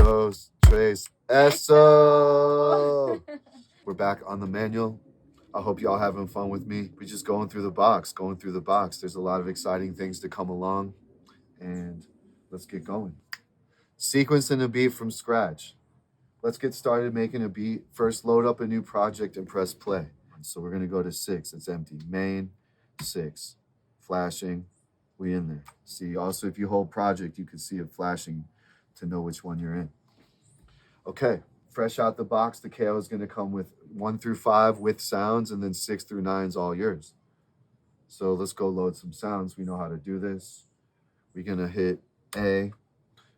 dos, tres, eso. We're back on the manual. I hope y'all having fun with me. We're just going through the box, There's a lot of exciting things to come along, and let's get going. Sequencing a beat from scratch. Let's get started making a beat. First, load up a new project and press play. So we're gonna go to 6, it's empty. Main, 6, flashing, we in there. See, also if you hold project, you can see it flashing to know which one you're in. Okay, fresh out the box, the KO is gonna come with 1 through 5 with sounds, and then 6 through 9 is all yours. So let's go load some sounds. We know how to do this. We're gonna hit A,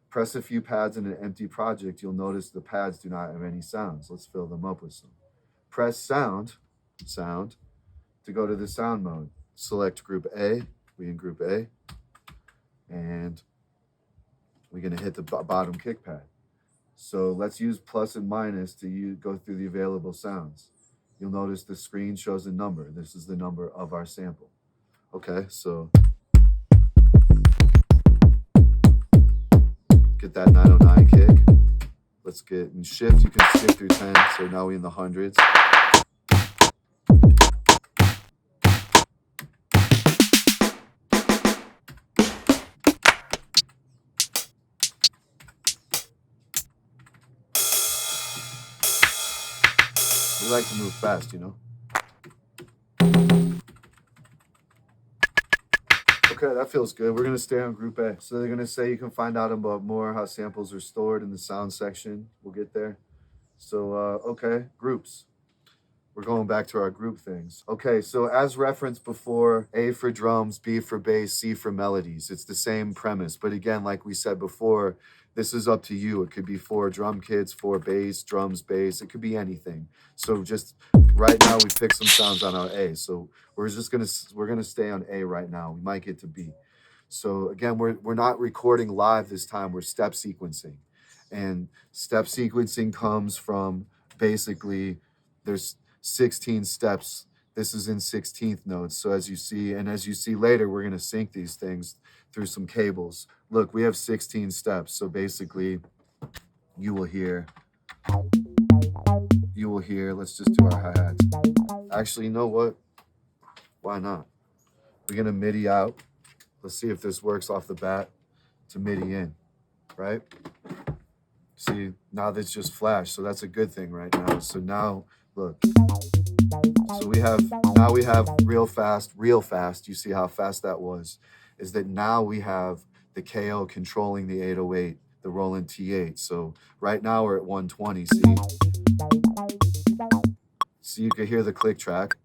press a few pads in an empty project. You'll notice the pads do not have any sounds. Let's fill them up with some. Press sound, to go to the sound mode. Select group A, we in group A, and we're gonna hit the bottom kick pad. So let's use plus and minus to go through the available sounds. You'll notice the screen shows a number. This is the number of our sample. Okay, so get that 909 kick. Let's get in shift, you can skip through 10, so now we're in the hundreds. We like to move fast, you know? Okay, that feels good. We're gonna stay on group A. So they're gonna say you can find out about more how samples are stored in the sound section. We'll get there. So, okay, groups. We're going back to our group things. Okay, so as referenced before, A for drums, B for bass, C for melodies. It's the same premise. But again, like we said before, this is up to you. It could be 4 drum kits, 4 bass, drums, bass. It could be anything. So just right now we picked some sounds on our A. So we're gonna stay on A right now. We might get to B. So again, we're not recording live this time. We're step sequencing. And step sequencing comes from basically there's 16 steps. This is in 16th notes. So as you see later, we're gonna sync these things through some cables. Look, we have 16 steps. So basically you will hear, let's just do our hi-hats. Actually, you know what? Why not? We're gonna MIDI out. Let's see if this works off the bat to MIDI in, right? See, now that's just flash. So that's a good thing right now. So now, look. So we have real fast. You see how fast that was? Is that now we have the KO controlling the 808, the Roland T8. So right now we're at 120, see? So you can hear the click track.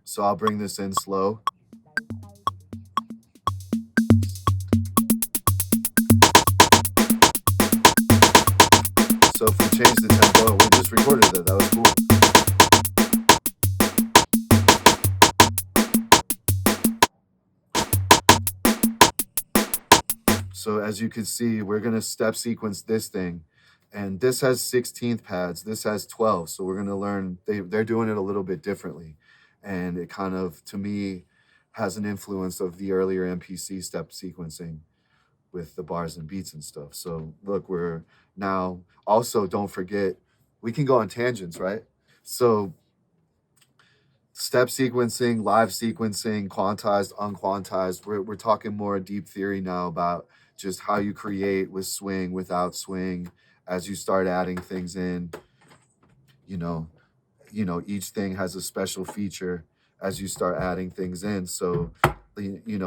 So I'll bring this in slow. So if we change the tempo, we just recorded it. That was cool. So as you can see, we're gonna step sequence this thing. And this has 16th pads, this has 12. So we're gonna learn, they're doing it a little bit differently. And it kind of, to me, has an influence of the earlier MPC step sequencing with the bars and beats and stuff. So look, we're now, also don't forget, we can go on tangents, right? So step sequencing, live sequencing, quantized, unquantized, we're talking more deep theory now about just how you create with swing, without swing, as you start adding things in, you know, each thing has a special feature as you start adding things in. So,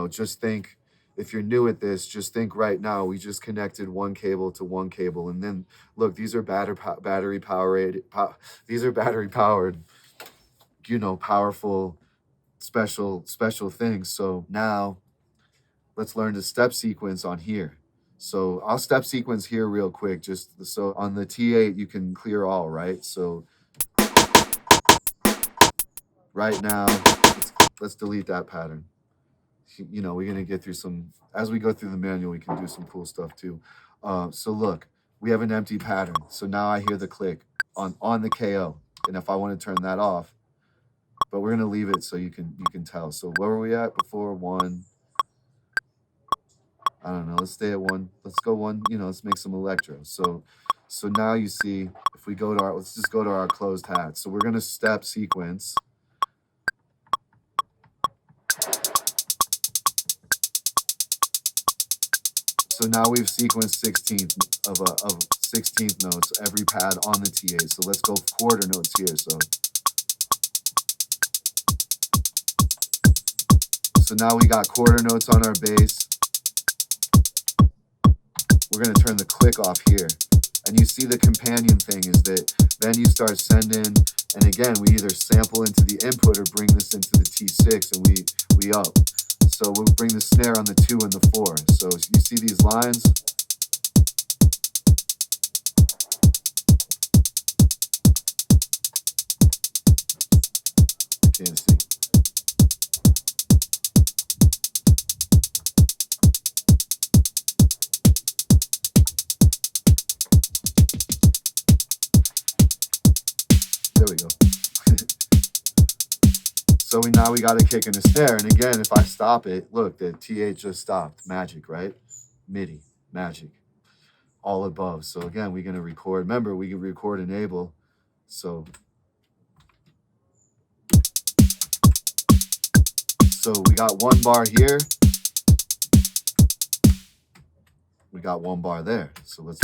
just think, if you're new at this, just think right now, we just connected one cable to one cable. And then look, these are battery powered, powerful, special things. So now let's learn to step sequence on here. So I'll step sequence here real quick, just so on the T8, you can clear all, right? So right now, let's delete that pattern. We're gonna get through some, as we go through the manual, we can do some cool stuff too. So look, we have an empty pattern. So now I hear the click on the KO. And if I want to turn that off, but we're gonna leave it so you can tell. So where were we at before? 1, I don't know. Let's stay at 1. Let's go 1. You know, let's make some electro. So now you see, if we go to our, let's just go to our closed hat. So we're going to step sequence. So now we've sequenced 16th of 16th notes, every pad on the TA. So let's go quarter notes here. So now we got quarter notes on our bass. We're going to turn the click off here. And you see the companion thing is that then you start sending, and again, we either sample into the input or bring this into the T6 and we up. So we'll bring the snare on the 2 and the 4. So you see these lines? Can't see. There we go. So now we got a kick and a snare. And again, if I stop it, look, the TA just stopped. Magic, right? MIDI, magic. All above. So again, we're going to record. Remember, we can record enable. So we got 1 bar here. We got 1 bar there. So let's...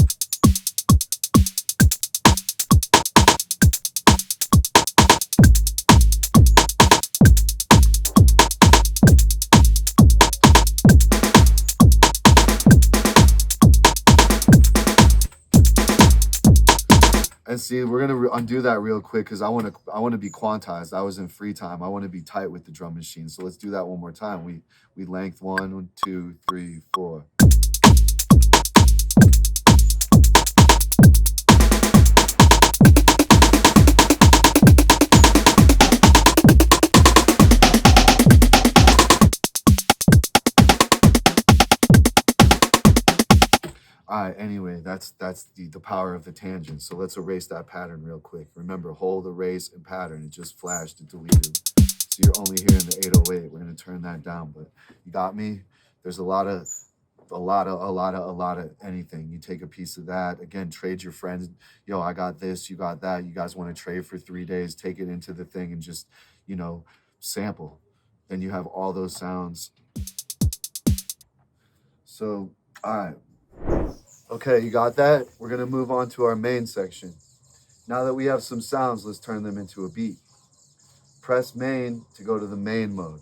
And see, we're gonna undo that real quick because I want to be quantized. I was in free time. I want to be tight with the drum machine. So let's do that one more time. We length 1, 2, 3, 4. All right, anyway, that's the power of the tangent. So let's erase that pattern real quick. Remember, hold, erase, and pattern. It just flashed, it deleted. So you're only hearing the 808. We're gonna turn that down, but you got me? There's a lot of anything. You take a piece of that. Again, trade your friends. Yo, I got this, you got that. You guys want to trade for 3 days, take it into the thing and just, you know, sample. Then you have all those sounds. So, all right. Okay, you got that? We're going to move on to our main section. Now that we have some sounds, let's turn them into a beat. Press main to go to the main mode.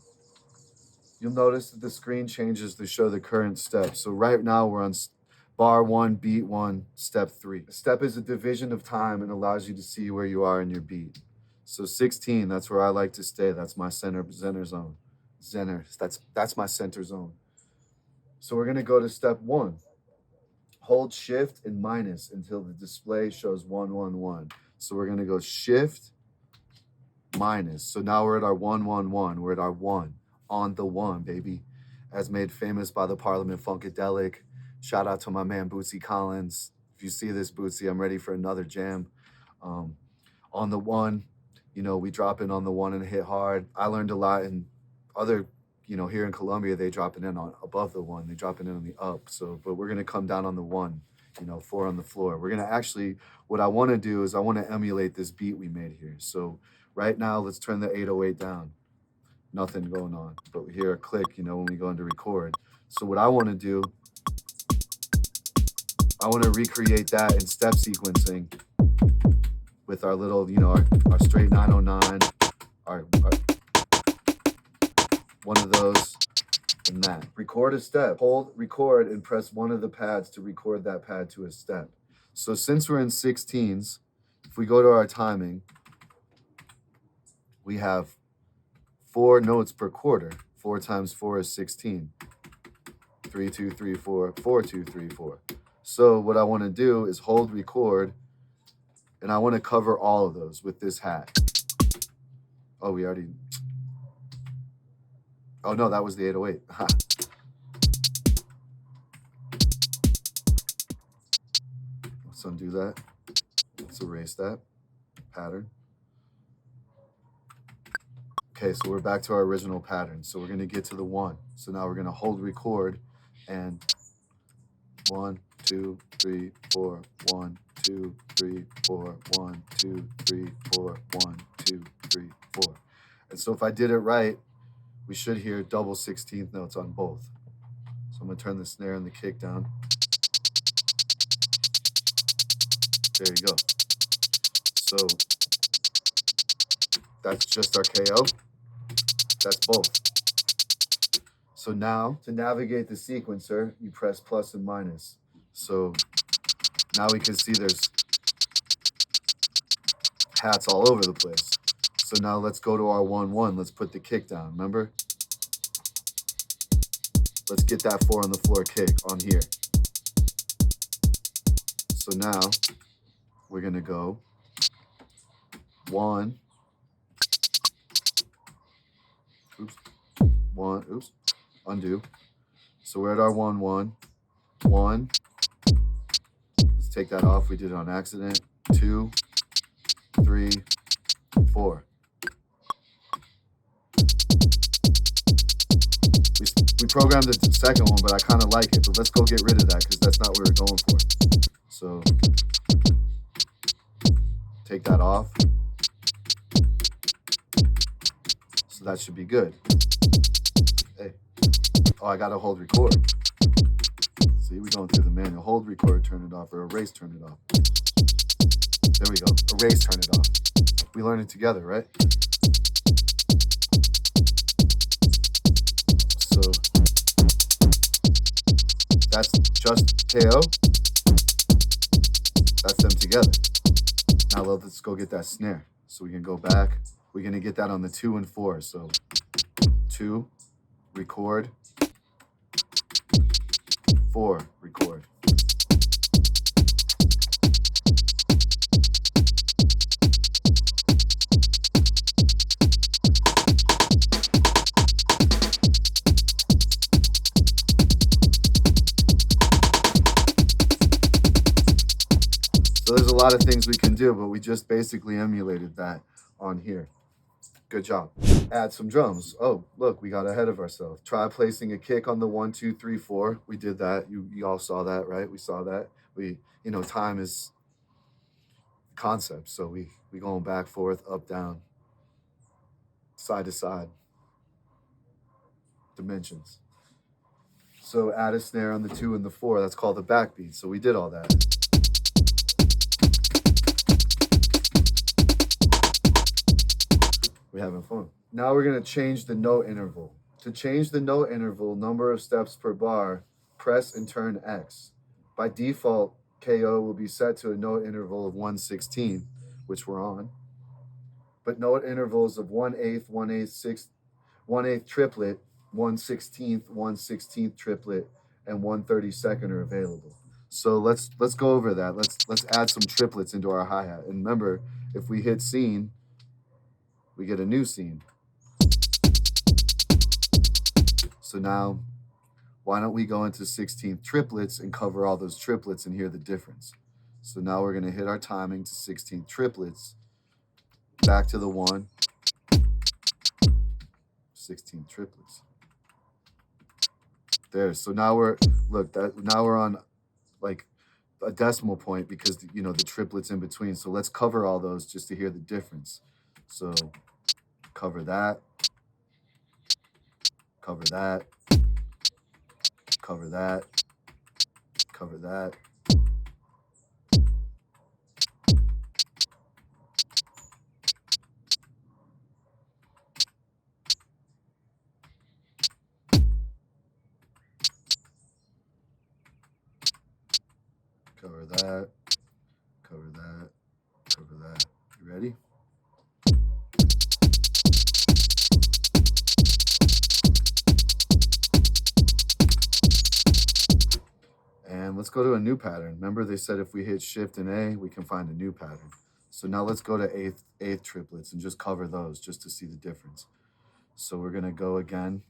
You'll notice that the screen changes to show the current step. So right now we're on bar 1, beat 1, step 3. A step is a division of time and allows you to see where you are in your beat. So 16, that's where I like to stay. That's my center zone. That's my center zone. So we're going to go to step 1. Hold shift and minus until the display shows 1, 1, 1. So we're going to go shift, minus. So now we're at our 1, 1, 1. We're at our 1, on the 1, baby. As made famous by the Parliament Funkadelic. Shout out to my man Bootsy Collins. If you see this, Bootsy, I'm ready for another jam. On the 1, you know, we drop in on the 1 and hit hard. I learned a lot in other, you know, here in Colombia, they drop it in on above the 1. They drop it in on the up. So, but we're going to come down on the 1, you know, 4 on the floor. We're going to actually, what I want to do is I want to emulate this beat we made here. So right now, let's turn the 808 down. Nothing going on, but we hear a click, you know, when we go into record. So what I want to do, I want to recreate that in step sequencing with our little, you know, our straight 909, our one of those and that. Record a step. Hold, record, and press one of the pads to record that pad to a step. So since we're in 16s, if we go to our timing, we have 4 notes per quarter. 4 times 4 is 16. 3, 2, 3, 4, 4, 2, 3, 4. So what I want to do is hold record, and I want to cover all of those with this hat. Oh, we already... Oh, no, that was the 808. Let's undo that. Let's erase that pattern. Okay, so we're back to our original pattern. So we're going to get to the 1. So now we're going to hold record and 1, 2, 3, 4, 1, 2, 3, 4, 1, 2, 3, 4, 1, 2, 3, 4. And so if I did it right, we should hear double 16th notes on both. So I'm gonna turn the snare and the kick down. There you go. So that's just our KO. That's both. So now to navigate the sequencer, you press plus and minus. So now we can see there's hats all over the place. So now let's go to our 1-1. Let's put the kick down. Remember? Let's get that 4 on the floor kick on here. So now we're gonna go 1. Oops. 1. Oops. Undo. So we're at our 1-1. 1. Let's take that off. We did it on accident. 2, 3, 4. We programmed the second one, but I kind of like it. But let's go get rid of that because that's not what we're going for. So take that off. So that should be good. Hey. Oh, I got to hold record. See, we're going through the manual. Hold record, turn it off, or erase, turn it off. There we go. Erase, turn it off. We learned it together, right? So that's just KO. That's them together. Now let's go get that snare. So we can go back. We're going to get that on the 2 and 4. So 2, record. 4, record. So there's a lot of things we can do, but we just basically emulated that on here. Good job. Add some drums. Oh, look, we got ahead of ourselves. Try placing a kick on the 1, 2, 3, 4. We did that. You all saw that, right? We saw that. Time is concept. So we going back, forth, up, down, side to side, dimensions. So add a snare on the 2 and the 4. That's called the backbeat. So we did all that. We're having fun. Now we're going to change the note interval. To change the note interval, number of steps per bar, press and turn X. By default, KO will be set to a note interval of 1/16, which we're on. But note intervals of 1/8, 1/8, 1/8 triplet, 1/16, 1/16 triplet, and 1/32 are available. So let's go over that. Let's add some triplets into our hi-hat. And remember, if we hit scene, we get a new scene. So now, why don't we go into 16th triplets and cover all those triplets and hear the difference? So now we're gonna hit our timing to 16th triplets, back to the 1, 16th triplets. There, so now now we're on like a decimal point because the triplets in between. So let's cover all those just to hear the difference. So cover that, cover that, cover that, cover that. Cover that, cover that, cover that. You ready? And let's go to a new pattern. Remember they said if we hit Shift and A, we can find a new pattern. So now let's go to eighth triplets and just cover those just to see the difference. So we're gonna go again,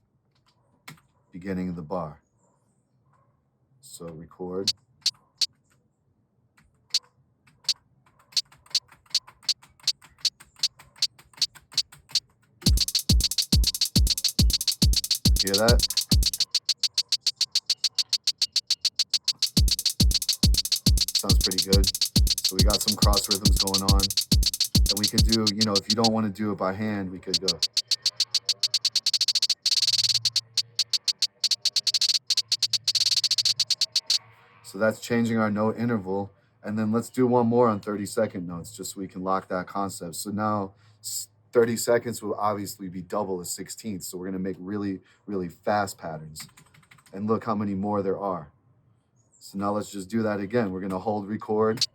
beginning of the bar. So record. Hear that? Sounds pretty good. So we got some cross rhythms going on. And we could do, you know, if you don't want to do it by hand, we could go. So that's changing our note interval. And then let's do one more on 30-second notes, just so we can lock that concept. So now 30 seconds will obviously be double a 16th. So we're going to make really, really fast patterns. And look how many more there are. So now let's just do that again. We're going to hold record.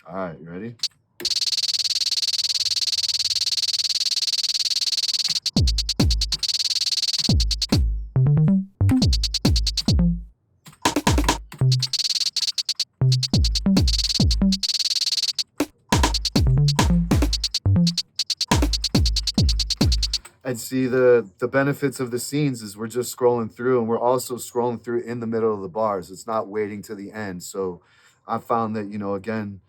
All right, you ready? And see, the benefits of the scenes is we're just scrolling through, and we're also scrolling through in the middle of the bars. It's not waiting to the end. So I found that, you know, again,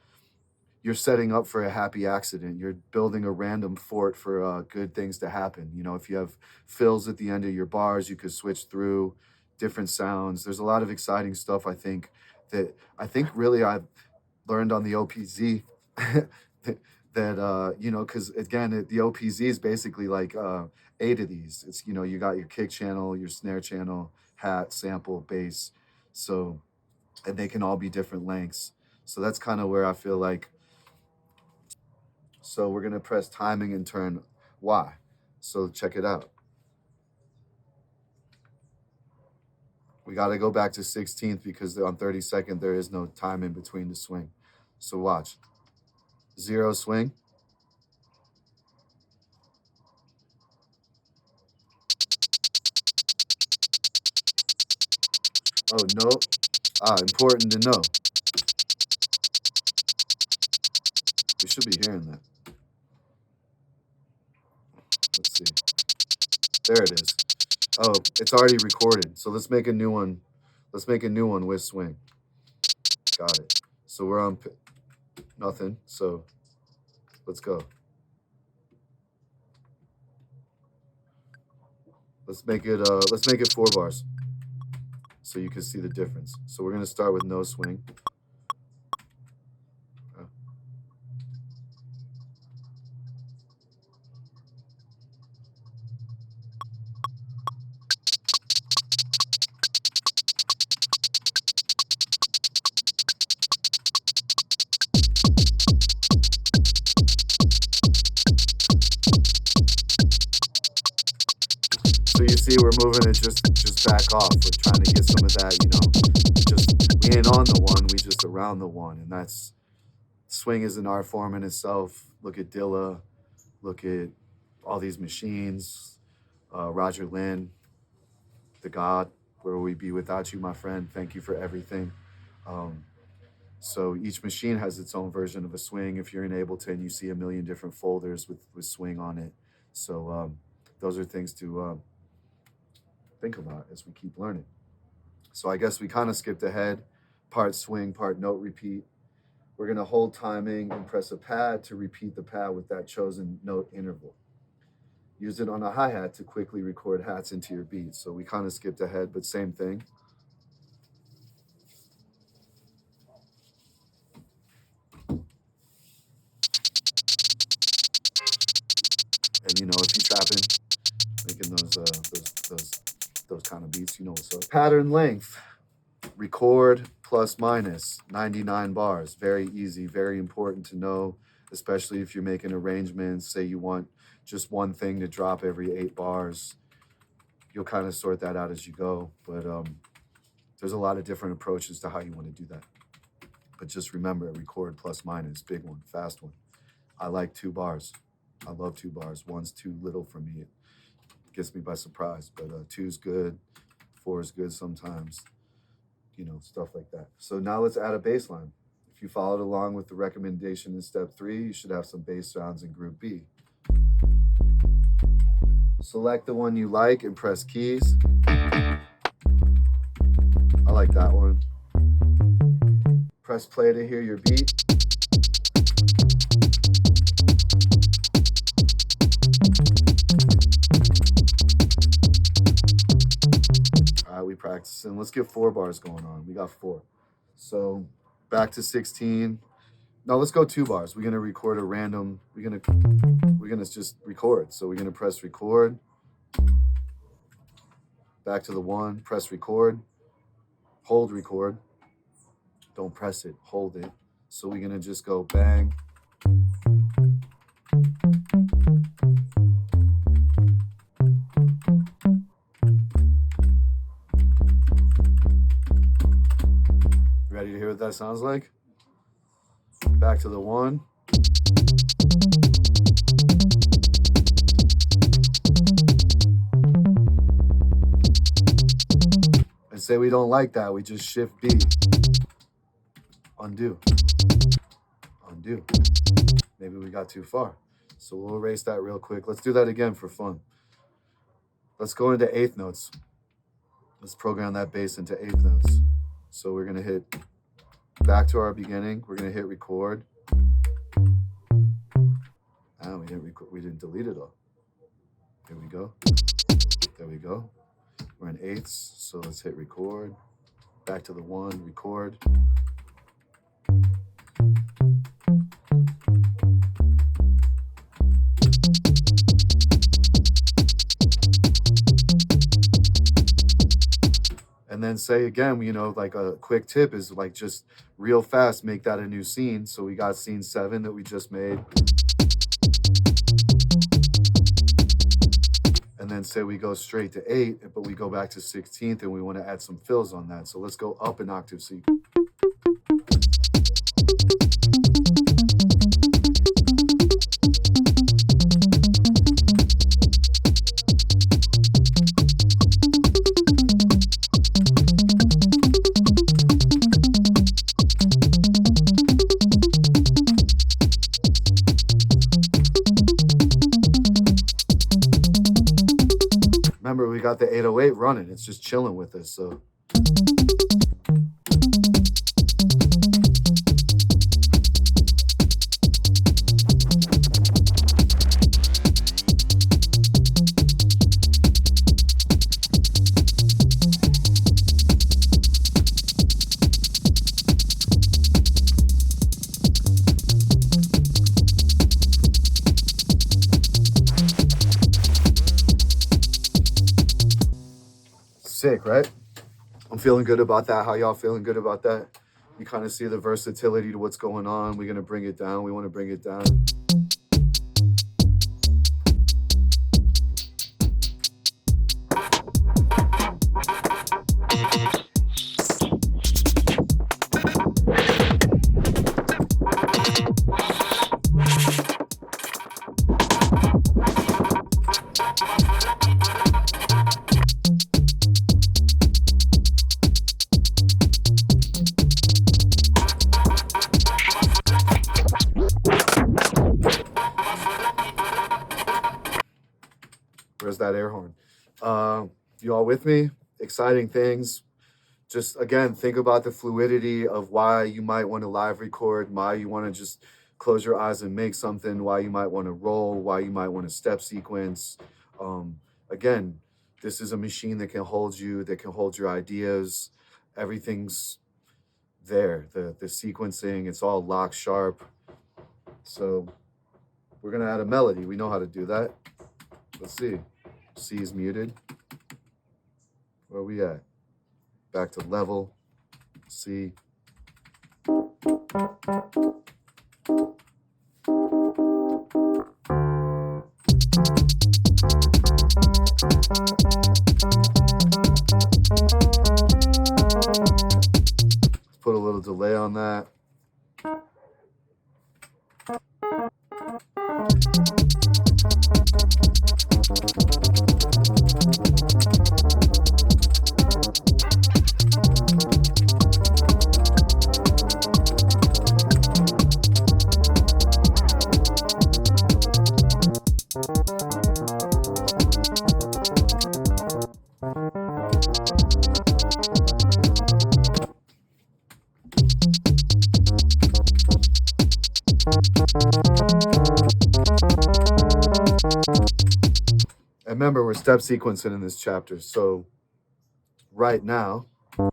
you're setting up for a happy accident. You're building a random fort for good things to happen. You know, if you have fills at the end of your bars, you could switch through different sounds. There's a lot of exciting stuff, I think really I've learned on the OPZ that, you know, because again, the OPZ is basically like 8 of these. It's, you know, you got your kick channel, your snare channel, hat, sample, bass. So, and they can all be different lengths. So that's kind of where I feel like. So we're going to press timing and turn Y. So check it out. We got to go back to 16th because on 32nd, there is no time in between the swing. So watch. 0 swing. Oh, no. Important to know. We should be hearing that. Let's see. There it is. Oh, it's already recorded. So let's make a new one. Let's make a new one with swing. Got it. So we're on nothing. So let's go. Let's make it 4 bars so you can see the difference. So we're going to start with no swing. So you see, we're moving it just back off. We're trying to get some of that, you know, we ain't on the one, we just around the one. And that's, swing is an art form in itself. Look at Dilla, look at all these machines, Roger Lynn, the God, where would we be without you, my friend? Thank you for everything. So each machine has its own version of a swing. If you're in Ableton, you see a million different folders with swing on it. So those are things to think about as we keep learning. So I guess we kind of skipped ahead. Part swing, part note repeat. We're going to hold timing and press a pad to repeat the pad with that chosen note interval. Use it on a hi-hat to quickly record hats into your beats. So we kind of skipped ahead, but same thing. And you know, if you trapping, making those kind of beats, you know what's up. Pattern length. Record plus minus 99 bars. Very easy, very important to know, especially if you're making arrangements. Say you want just one thing to drop every 8 bars. You'll kind of sort that out as you go. But there's a lot of different approaches to how you want to do that. But just remember, record plus minus, big one, fast one. I like 2 bars. I love 2 bars. 1's too little for me. It gets me by surprise. But 2's good. 4 is good sometimes. You know, stuff like that. So now let's add a bass line. If you followed along with the recommendation in step 3, you should have some bass sounds in group B. Select the one you like and press keys. I like that one. Press play to hear your beat. beats, and let's get 4 bars going on. We got 4. So back to 16. No, let's go 2 bars. We're gonna record a random, we're gonna just record. So we're gonna press record. Back to the 1, press record, hold record. Don't press it, hold it. So we're gonna just go bang. Ready to hear what that sounds like? Back to the 1. And say we don't like that, we just shift B. Undo. Undo. Maybe we got too far. So we'll erase that real quick. Let's do that again for fun. Let's go into 8th notes. Let's program that bass into 8th notes. So we're gonna hit back to our beginning. We're gonna hit record. Ah, we didn't delete it all. Here we go. There we go. We're in 8ths, so let's hit record. Back to the 1, record. And then say again, you know, like a quick tip is like just real fast, make that a new scene. So we got scene 7 that we just made. And then say we go straight to 8, but we go back to 16th and we want to add some fills on that. So let's go up an octave C. Remember, we got the 808 running. It's just chilling with us, so. Sick, right? I'm feeling good about that. How y'all feeling good about that? You kind of see the versatility to what's going on. We're gonna bring it down. We want to bring it down. Where's that air horn? You all with me? Exciting things. Just again, think about the fluidity of why you might want to live record, why you want to just close your eyes and make something, why you might want to roll, why you might want to step sequence. Again, this is a machine that can hold you, that can hold your ideas. Everything's there. The sequencing, it's all lock sharp. So we're gonna add a melody. We know how to do that. Let's see. C is muted. Where are we at? Back to level. C. Let's put a little delay on that. And remember, we're step sequencing in this chapter. So right now, You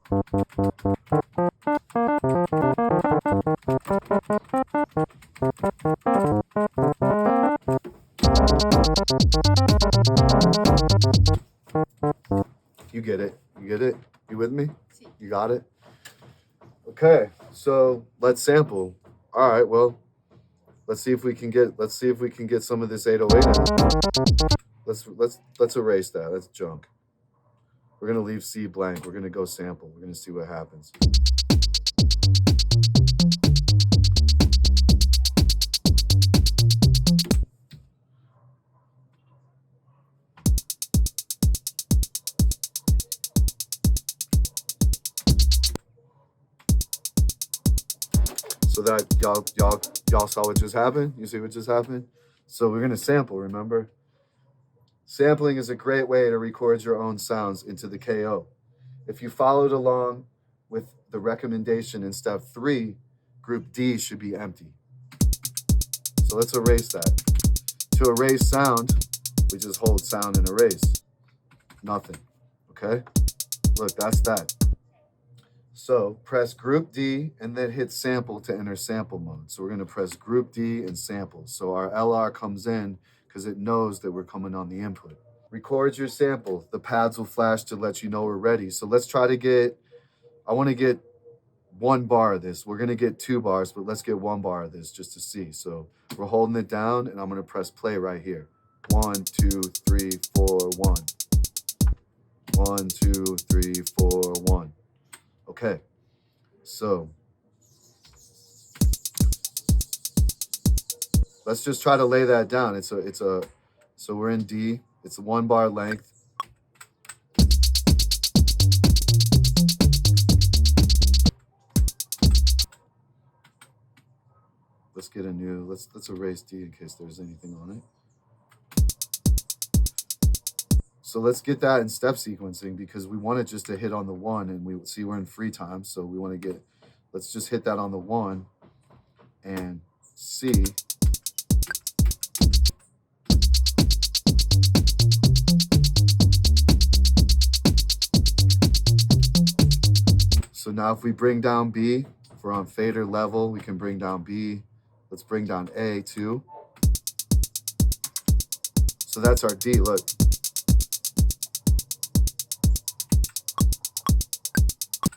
get it. You get it? You with me? You got it? Okay, so let's sample. All right, well, let's see if we can get some of this 808 in. Let's erase that. That's junk. We're gonna leave C blank. We're gonna go sample. We're gonna see what happens. So that y'all saw what just happened? You see what just happened? So we're gonna sample, remember? Sampling is a great way to record your own sounds into the KO. If you followed along with the recommendation in step 3, group D should be empty. So let's erase that. To erase sound, we just hold sound and erase. Nothing, okay? Look, that's that. So press group D and then hit sample to enter sample mode. So we're gonna press group D and sample. So our LR comes in because it knows that we're coming on the input. Record your sample. The pads will flash to let you know we're ready. So let's try to get, I wanna get 1 bar of this. We're gonna get 2 bars, but let's get 1 bar of this just to see. So we're holding it down and I'm gonna press play right here. 1, 2, 3, 4, 1. 1, 2, 3, 4, 1. Okay, so let's just try to lay that down. So we're in D. It's a 1 bar length. Let's get a new. Let's erase D in case there's anything on it. So let's get that in step sequencing because we want it just to hit on the 1 and we see we're in free time. So we want to get, let's just hit that on the 1 and C. So now if we bring down B, if we're on fader level, we can bring down B. Let's bring down A too. So that's our D, look.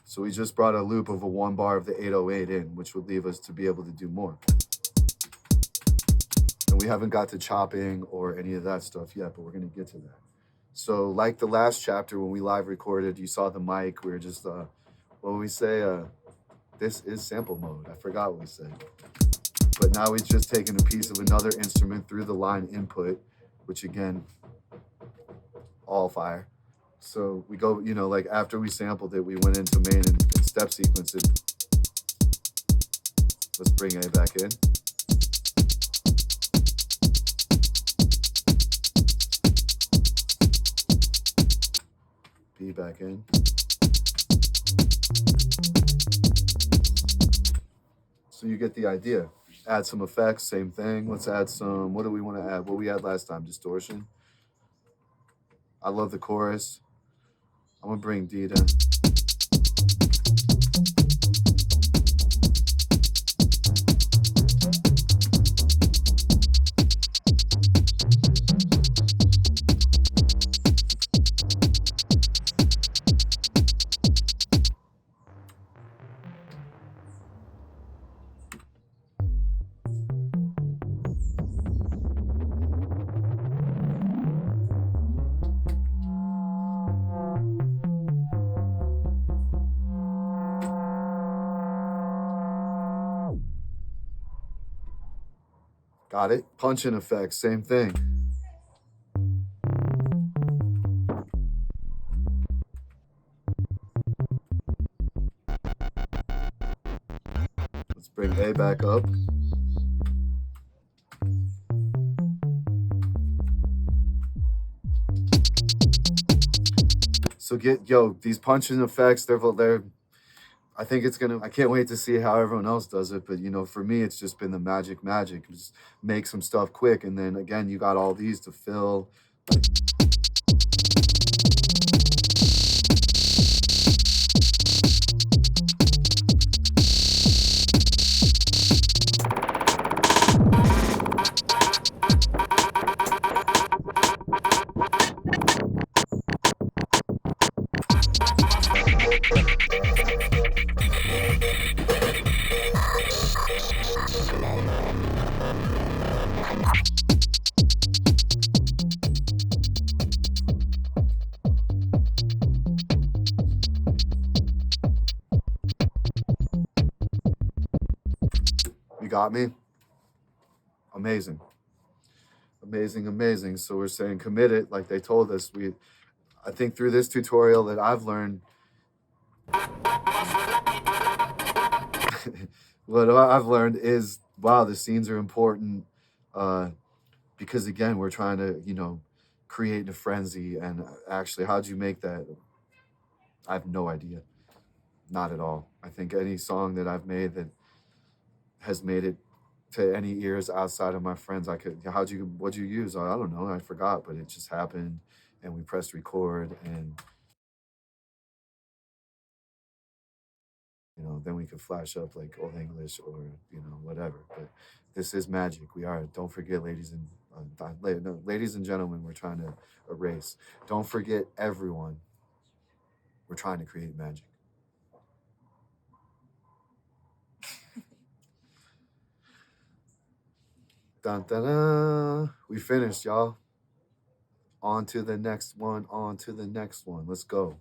So we just brought a loop of a 1 bar of the 808 in, which would leave us to be able to do more. And we haven't got to chopping or any of that stuff yet, but we're gonna get to that. So like the last chapter when we live recorded, you saw the mic, we were just, what would we say? This is sample mode. I forgot what we said. But now we've just taken a piece of another instrument through the line input, which again, all fire. So we go, you know, like after we sampled it, we went into main and step sequence it. Let's bring A back in. B back in. So you get the idea. Add some effects, same thing. Let's add some, what do we want to add? What we had last time, distortion. I love the chorus. I'm gonna bring D down. Got it? Punch-in effects, same thing. Let's bring A back up. So these punch-in effects, they're I think it's gonna, I can't wait to see how everyone else does it. But you know, for me, it's just been the magic. Just make some stuff quick. And then again, you got all these to fill. got me? Amazing. Amazing, amazing. So we're saying commit it like they told us. I think through this tutorial that I've learned, what I've learned is, wow, the scenes are important, because again, we're trying to, you know, create a frenzy. And actually, how'd you make that? I have no idea. Not at all. I think any song that I've made that has made it to any ears outside of my friends, what'd you use? I don't know, I forgot, but it just happened, and we pressed record, and you know, then we could flash up like Old English or, you know, whatever. But this is magic. Don't forget, ladies and ladies and gentlemen, we're trying to erase. Don't forget, everyone, we're trying to create magic. Dun, dun, dun. We finished, y'all. On to the next one. On to the next one. Let's go.